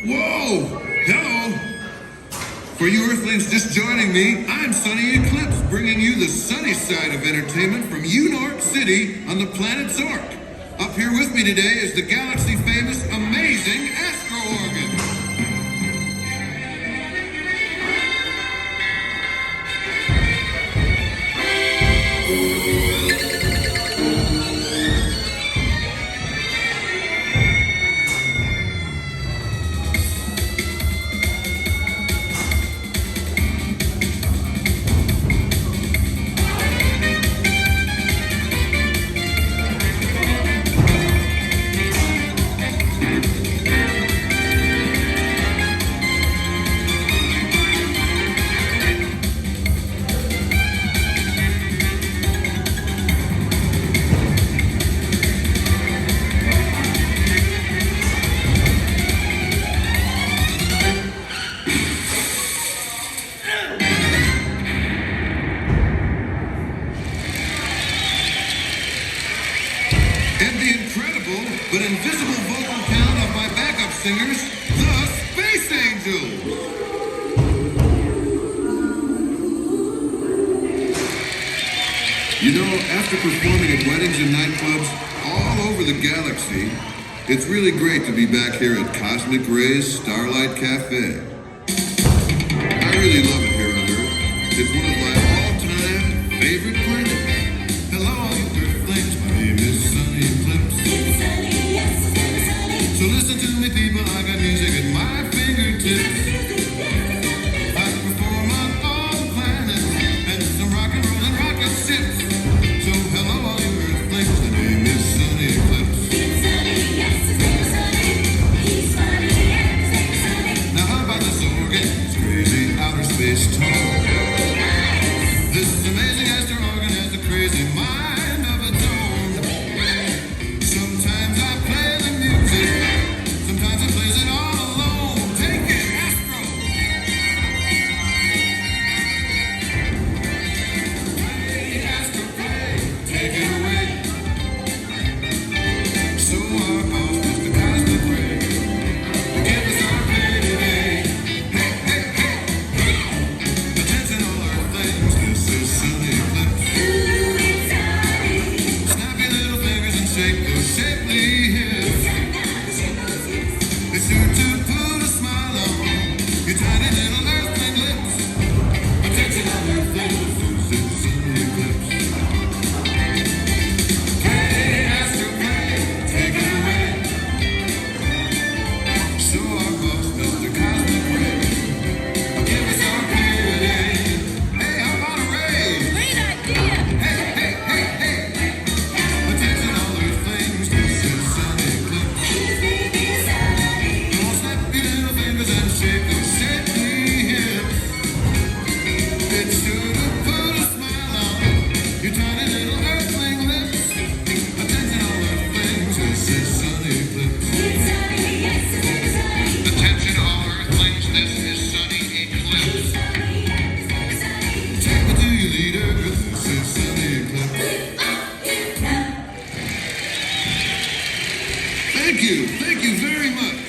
Whoa! Hello! For you Earthlings just joining me, I'm Sonny Eclipse, bringing you the sunny side of entertainment from Yew Nork City on the planet Zork. Up here with me today is the galaxy-famous Amazing Astro Organ. But invisible vocal count of my backup singers, the Space Angels. You know, after performing at weddings and nightclubs all over the galaxy, it's really great to be back here at Cosmic Ray's Starlight Café. I really love it here on Earth. It's one of my all-time favorite planets. Hello, all you Earthlings. My name is Sonny Eclipse. So listen to me, people, I got music at my fingertips. I can perform on all the planets, and some rock and roll and rocket ships. So hello, all you Earthlings, my name is Sonny Eclipse. Now how about this organ? It's crazy outer space talk. This amazing Astro Organ has a crazy mind of its own. Sometimes I play the music. Sometimes it plays it all alone. Take it, Astro! Play, Astro, play. Take it away. So our host is the Cosmic Ray. Give us our play today. Hey, hey, hey, hey! Attention all Earthlings, this is Sonny Eclipse. Snap your little fingers and shake those shapely hips. It's sure to put a smile on your tiny little Earthling lips. Attention all Earthlings, this is Sonny Eclipse. Play, Astro, play, take it away. So our host, Mr. Cosmic Ray, give us our play today. Hey, how about a ray? Great idea! Hey, hey, hey, hey! Attention all Earthlings, this is Sonny Eclipse. Come on, snap your little fingers and shake those shapely hips. It's sure to put a smile on your tiny little Earthling lips. Attention all Earthlings, this is Sonny Eclipse. Attention all Earthlings, this is Sonny Eclipse. Take me to your leader, 'cause this is Sonny Eclipse. Thank you very much.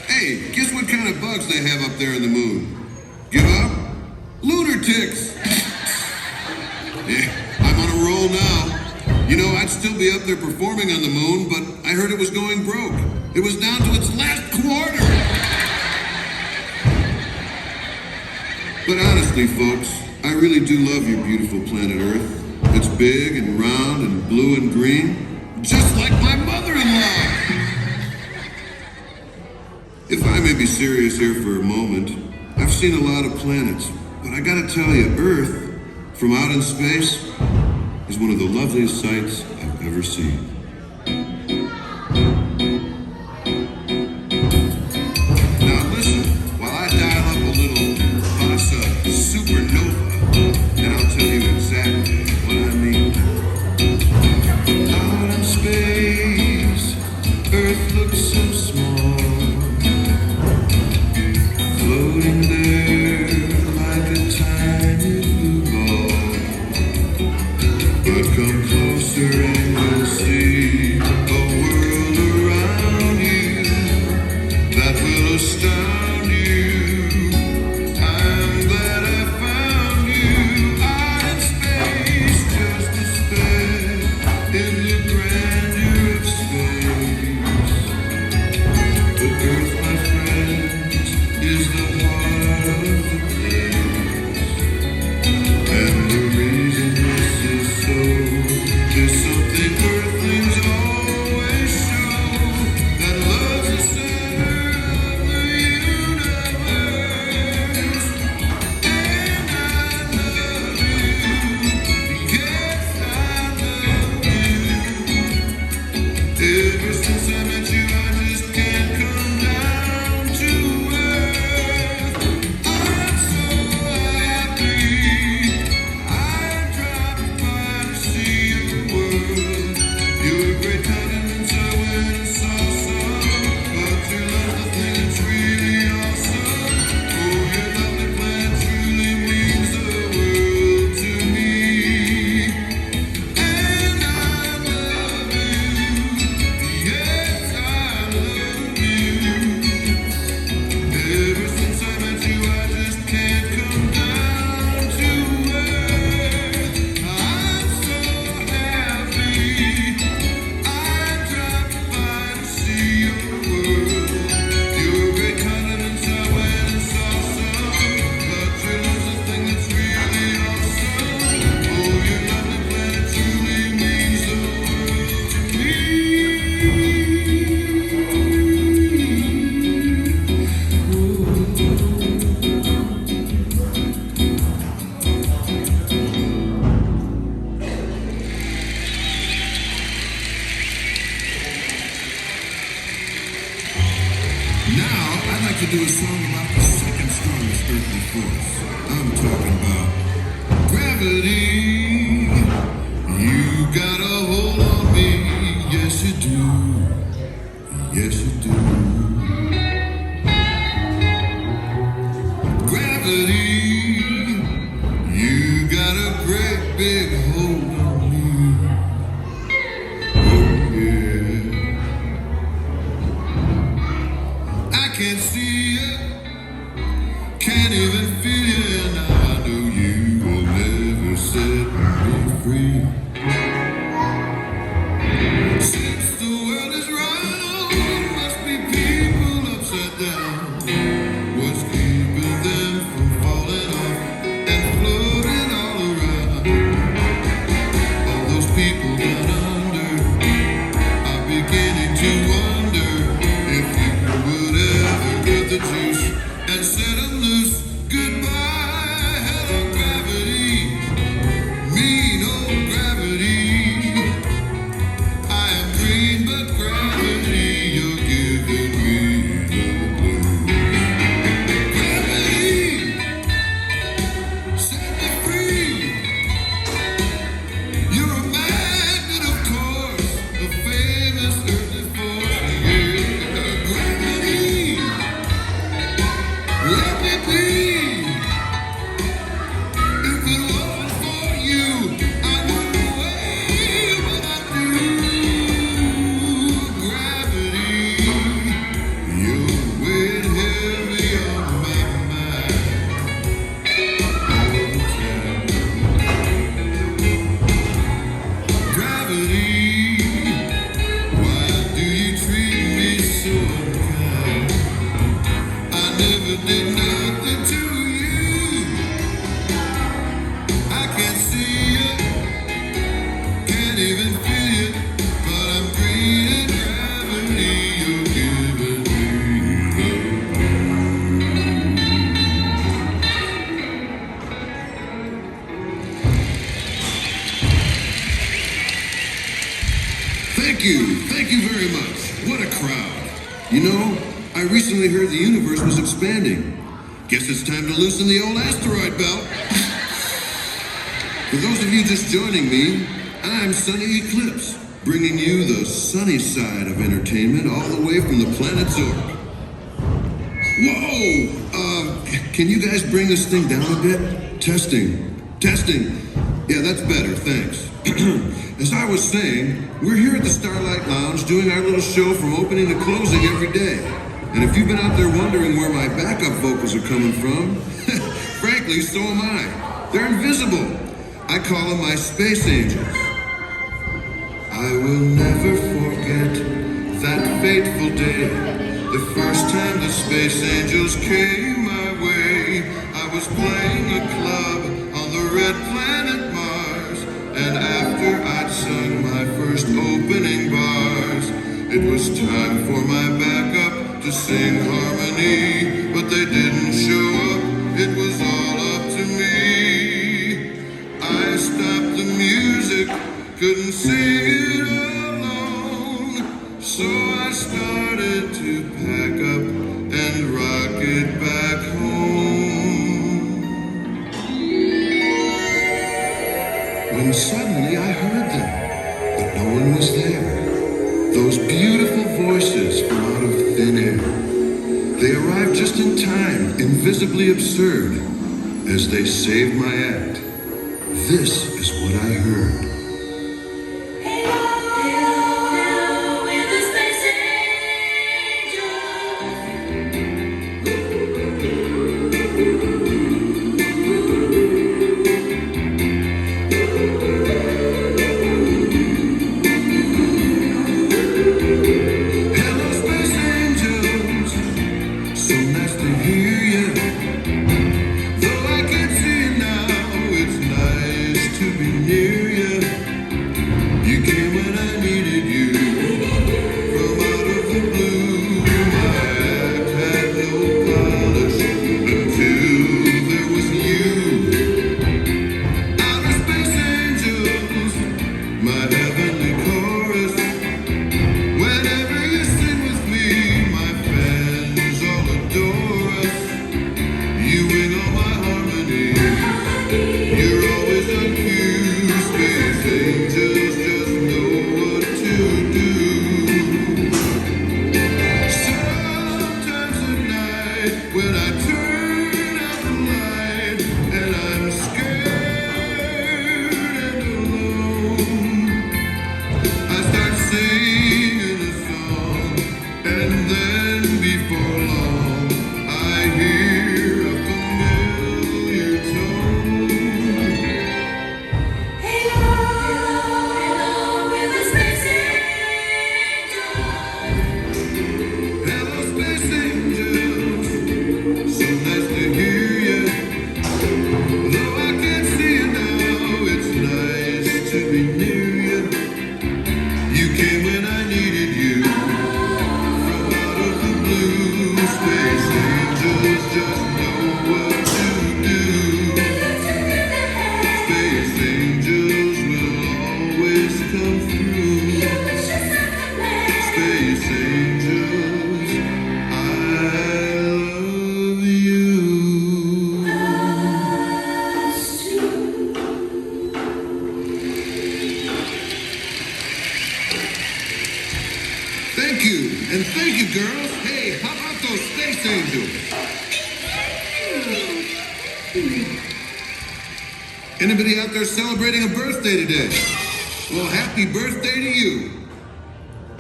Hey, guess what kind of bugs they have up there in the moon? Give up? Lunar ticks. Yeah, I'm on a roll now. You know, I'd still be up there performing on the moon, but I heard it was going broke. It was down to its last quarter. But honestly, folks, I really do love your beautiful planet Earth. It's big and round and blue and green, just like my mother-in-law. If I may be serious here for a moment, I've seen a lot of planets, but I gotta tell you, Earth, from out in space, is one of the loveliest sights I've ever seen. Now listen, while I dial up a little Bossa Supernova, and I'll tell you exactly what I mean. Out in space, Earth looks so small, floating there like a tiny blue ball. But come closer and you'll see a world around you that astound you. I'm glad I found you. Out in space, just a speck in the grandeur of space. But Earth, my friends, is the heart of the place. And the reason this is so, there's something Earthlings always show, that love's the center of the universe. And I love you, yes I love you. Ever since I met you, I just can't come down to earth. I'm so happy. I dropped by to see your world. You're a great continent, I went and saw some. But your love's the thing that's really awesome. Oh, your lovely planet truly means the world to me. And I love you, yes I love you. Ever since I met you, I just can't come down to earth. I'm so happy. I dropped by to see your world. You're a great continent, I went and saw some. But your love's the thing that's really awesome. Oh, your lovely planet truly means the world to me. Now, I'd like to do a song about the second strongest earthly force. I'm talking about gravity. You got a hold on me, yes you do, yes you do. Gravity, you got a great big hold on me. Oh yeah. I can't see it, can't even feel it, and I know you will never set me free. Since the world is round, must be people upside down. What's keeping them from falling off and floating all around? All those people down under are beginning to wonder if you would ever get the juice and set them loose. Goodbye, hello gravity, mean old gravity. I am green, but gravity, you're giving me the blues. Gravity, set me free. You're a magnet, of course, a famous earthly force. Yeah, gravity, let me be. If it wasn't for you, I wouldn't weigh what I do. Gravity, you're weighing heavy on my mind all the time. Gravity, why do you treat me so unkind? I never did nothing to you. I can't see it, can't even feel it, but I'm breathing gravity. You're giving me the Thank you very much. What a crowd. You know, I recently heard the universe was expanding. Guess it's time to loosen the old asteroid belt. For those of you just joining me, I'm Sonny Eclipse, bringing you the sunny side of entertainment all the way from the planet Zork. Whoa! Can you guys bring this thing down a bit? Testing. Yeah, that's better, thanks. As I was saying, we're here at the Starlight Lounge doing our little show from opening to closing every day. And if you've been out there wondering where my backup vocals are coming from, frankly, so am I. They're invisible. I call them my space angels. I will never forget that fateful day, the first time the space angels came my way. I was playing a club on the red planet Mars, and after I'd sung my first opening bars, it was time for my backup to sing harmony, but they didn't show up. It was all up to me. I stopped the music, couldn't sing it alone, so I started to pack up and rock it back home. When suddenly I heard them, but no one was there. Those beautiful voices from out of thin air. They arrived just in time, invisibly absurd, as they saved my act. This is what I heard. Anybody out there celebrating a birthday today? Well, happy birthday to you.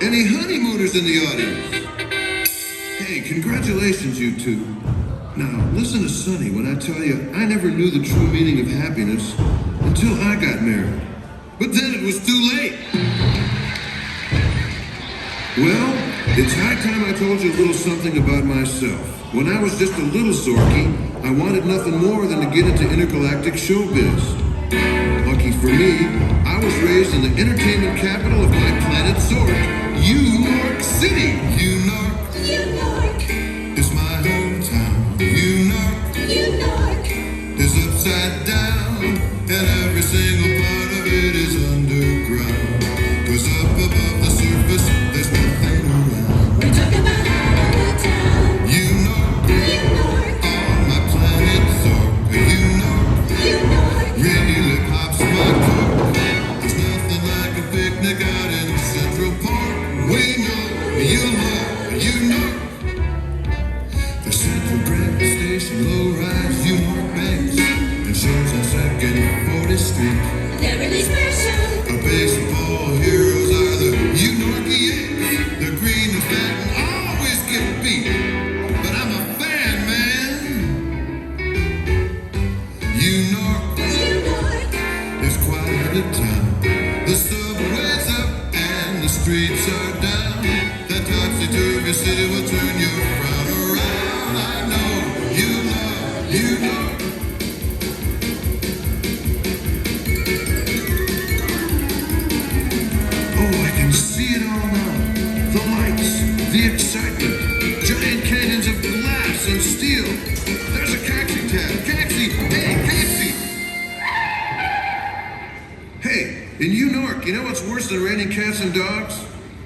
Any honeymooners in the audience? Hey, congratulations, you two. Now, listen to Sonny when I tell you I never knew the true meaning of happiness until I got married. But then it was too late. Well, it's high time I told you a little something about myself. When I was just a little Zorky, I wanted nothing more than to get into intergalactic showbiz. Lucky for me, I was raised in the entertainment capital of my planet Zork, Yew Nork City. Yew Nork is my hometown. Yew Nork is upside down, and every single part of it is underground. 'Cause up above the surface, there's nothing around. We're talking about our town. Yew Nork, on my planet Zork. Yew Nork really pops my cork. There's nothing like a picnic out in Central Park. We know Yew Nork. The Central Bread Station, low-rise Yew Nork banks, and shows on 2nd and 40th Street. They're really special. Our baseball heroes are the Yew Nork Yanks. They're green and fat and always get beat. City will turn your frown around. I know you know, you know. Oh, I can see it all now. The lights, the excitement, giant canyons of glass and steel. There's a taxi tab. Taxi! Hey, taxi! Hey, in Yew Nork, you know what's worse than raining cats and dogs?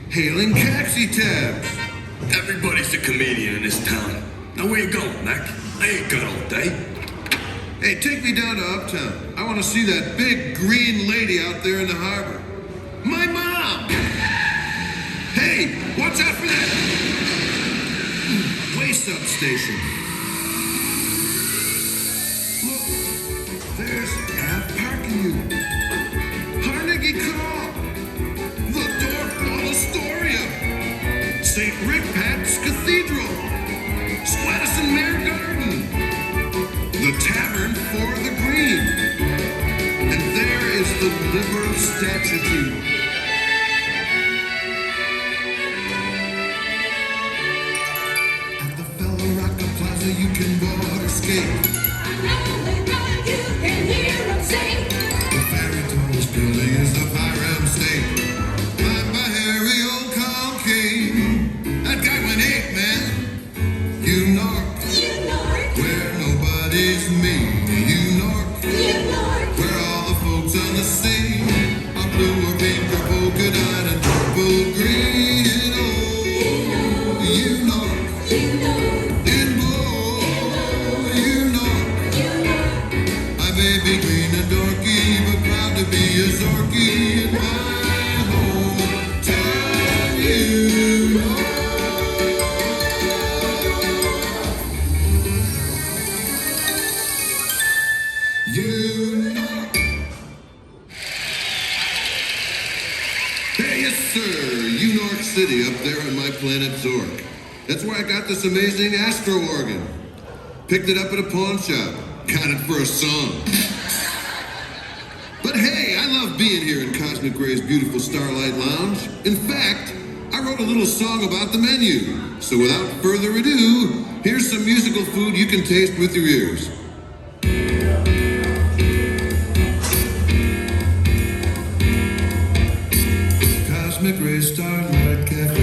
Hailing taxi tabs. Everybody's a comedian in this town. Now where you going, Mac? I ain't got all day. Hey, take me down to Uptown. I want to see that big green lady out there in the harbor. My mom! Hey, watch out for that! Way substation. Look, there's Ave Parkview. Carnegie Call. The Dorf Wall Astoria. St. Rickpat's Cathedral. Squattison Mare Garden. The Tavern for the Green. And there is the Liberal Statue. At the Fellow Rocca Plaza you can board escape. You can hear them sing. The very tallest building is the Pyram State. Climbed by Harry Old Concave. That guy went ape, man. Yew Nork, Yew Nork, where nobody's me. Yew Nork, Yew Nork, where all the folks on the sea are blue or pink or polka dot and purple green. Oh, Yew Nork, Yew Nork, in blue, Yew Nork. Yew Nork. I may be green and dorky, but proud to be a Zorky in my hometown. Yew Nork. Yew Nork. Hey, yes, sir. Yew Nork City up there on my planet Zork. That's where I got this amazing Astro Organ. Picked it up at a pawn shop. Got it for a song. But hey, I love being here in Cosmic Ray's beautiful Starlight Lounge. In fact, I wrote a little song about the menu. So without further ado, here's some musical food you can taste with your ears. Cosmic Ray Starlight Café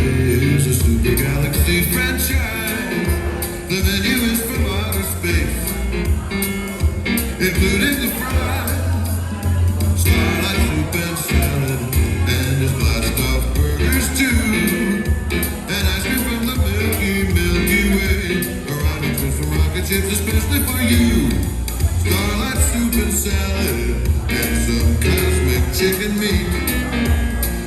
is a super galaxy franchise. The menu is from outer space, including the fries, Starlight soup and salad, and his blast off burgers too. And ice cream from the Milky Way, around and twist from rocket ships especially for you. Starlight soup and salad, and some cosmic chicken meat.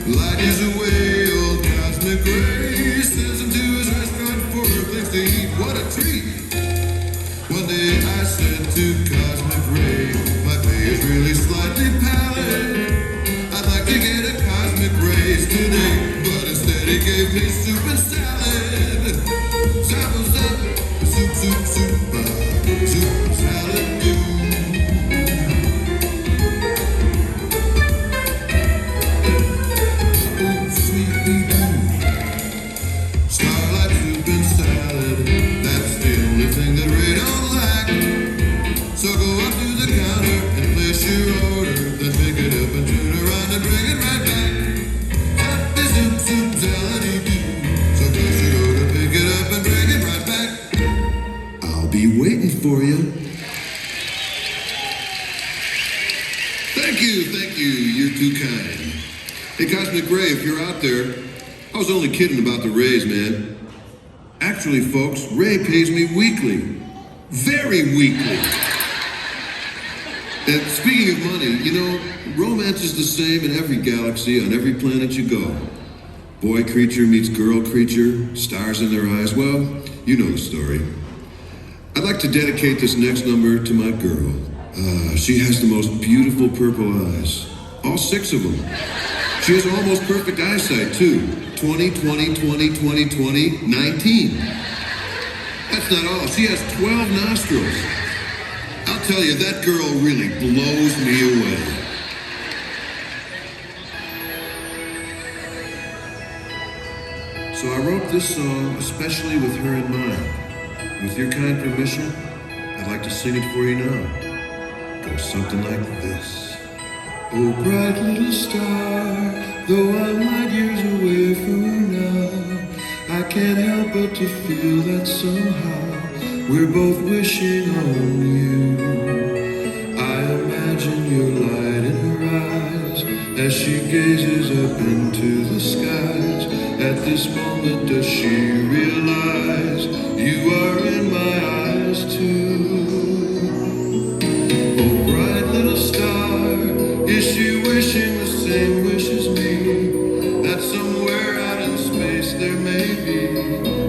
Light is away, old Cosmic Ray sends him to his restaurant for a place to eat. What a treat! One day I said to Cosmic Ray, my pay is really slightly pallid. I'd like to get a Cosmic Raise today, but instead he gave me soup and salad. Zappa, zappa, soup, soup, soup, soup, salad, Starlight soup and salad, that's the only thing that Ray don't like. So go up to the counter and place your order, then pick it up and turn around and bring it right back. Happy soup, soup, salad, do. So place your order, pick it up and bring it right back. I'll be waiting for you. Thank you, you're too kind. Hey, Cosmic Ray, if you're out there, I was only kidding about the raise, man. Actually, folks, Ray pays me weekly. Very weekly. And speaking of money, you know, romance is the same in every galaxy, on every planet you go. Boy creature meets girl creature, stars in their eyes. Well, you know the story. I'd like to dedicate this next number to my girl. She has the most beautiful purple eyes. All 6 of them. She has almost perfect eyesight, too. 20, 20, 20, 20, 20, 19. That's not all. She has 12 nostrils. I'll tell you, that girl really blows me away. So I wrote this song especially with her in mind. With your kind permission, I'd like to sing it for you now. It goes something like this. Oh, bright little star, though I'm light years away from now, I can't help but to feel that somehow we're both wishing on you. I imagine your light in her eyes as she gazes up into the skies. At this moment does she realize you are in my eyes too? Oh, bright little star, is she wishing the same wish as me? That somewhere out in space there may be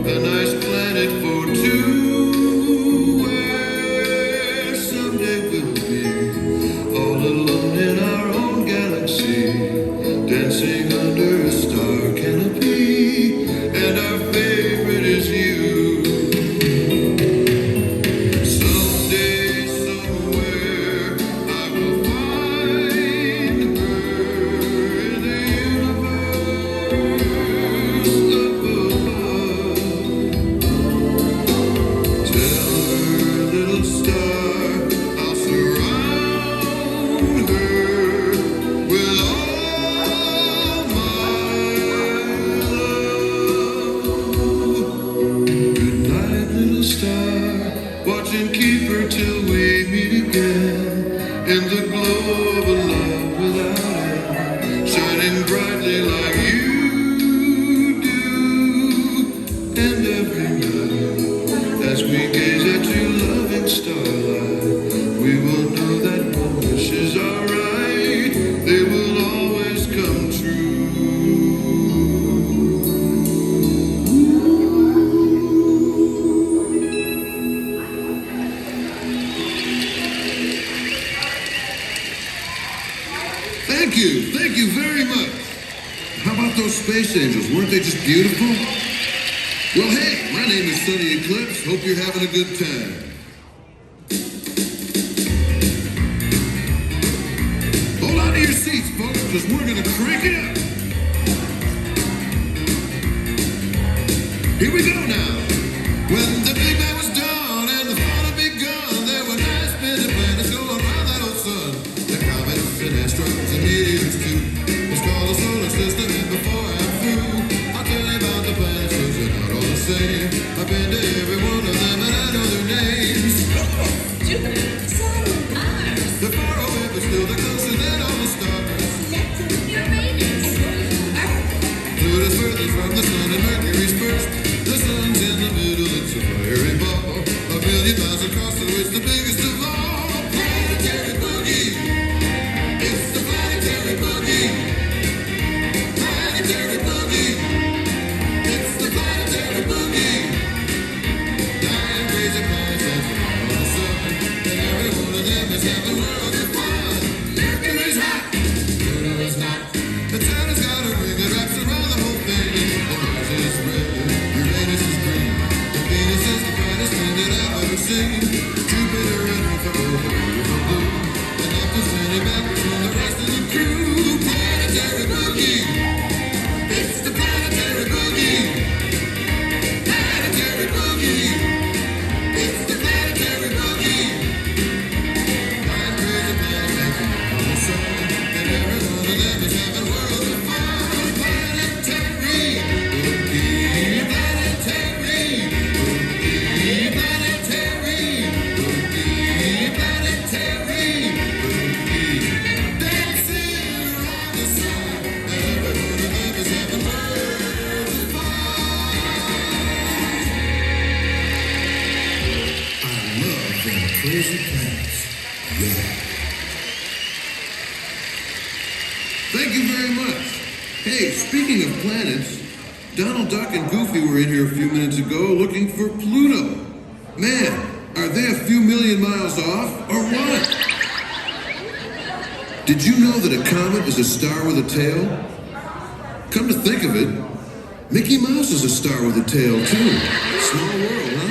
a nice planet for two, where someday we'll be all alone in our own galaxy, dancing under a star canopy, and our favorite is you. Someday, somewhere, I will find her in the universe above. Tell her, little star, I'll surround her with all my love. Good night, little star, watch and keep her till we meet again, in the glow of a love without end, shining brightly like you do. And every night, as we gaze at your loving starlight, we will know that our wishes are right, they will always come true. Thank you very much. How about those space angels? Weren't they just beautiful? Well, hey, my name is Sonny Eclipse. Hope you're having a good time. Hold on to your seats, folks, because we're going to crank it up. Here we go now. When the Big Bang was done and the fun had begun, there were nice spinning planets going around that old sun. The comets and asteroids and meteors too. It's called the solar system, and before I'm through, I'll tell you about the planets, 'cause they're not all the same. I've been to every one of them and I know their names. Jupiter, Saturn, Mars, They're far away, but still they're closer than all the stars. Neptune, Uranus, Earth. Pluto's furthest from the sun and Mercury's first. The sun's in the middle, it's a fiery ball. A billion miles across, so it's the biggest of all. Planetary Boogie. It's the Planetary Boogie. Planetary Boogie. It's the Planetary Boogie. Nine crazy planets dancing around the sun, and every one of them is having worlds of fun. Mercury's hot, Pluto is not. The Saturn's got a ring that wraps around the whole thing. And Mars is red, Uranus is green, and Venus is the brightest thing that I've ever seen. Jupiter and Earth are both beautiful blue, and Neptune's spinning backwards from the rest of the crew. Planetary Boogie. It's the Planetary Boogie. Planetary Boogie. It's the Planetary Boogie. Nine crazy planets dancing around the sun, and every one of them is having worlds of fun. Planetary Boogie. Planetary Boogie. Planetary Boogie. Planetary Boogie. Dancing around the sun, and every one of them is having worlds of fun. I love them crazy planets. Yeah. Thank you very much. Hey, speaking of planets, Donald Duck and Goofy were in here a few minutes ago looking for Pluto. Man, are they a few million miles off, or what? Did you know that a comet is a star with a tail? Come to think of it, Mickey Mouse is a star with a tail, too. Small world, huh?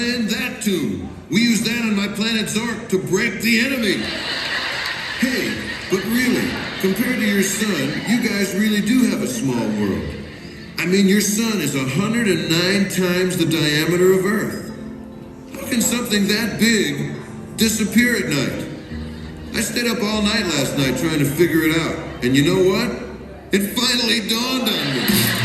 playing that tune. We use that on my planet Zork to break the enemy. Hey, but really, compared to your sun, you guys really do have a small world. I mean, your sun is 109 times the diameter of Earth. How can something that big disappear at night? I stayed up all night last night trying to figure it out. And you know what? It finally dawned on me.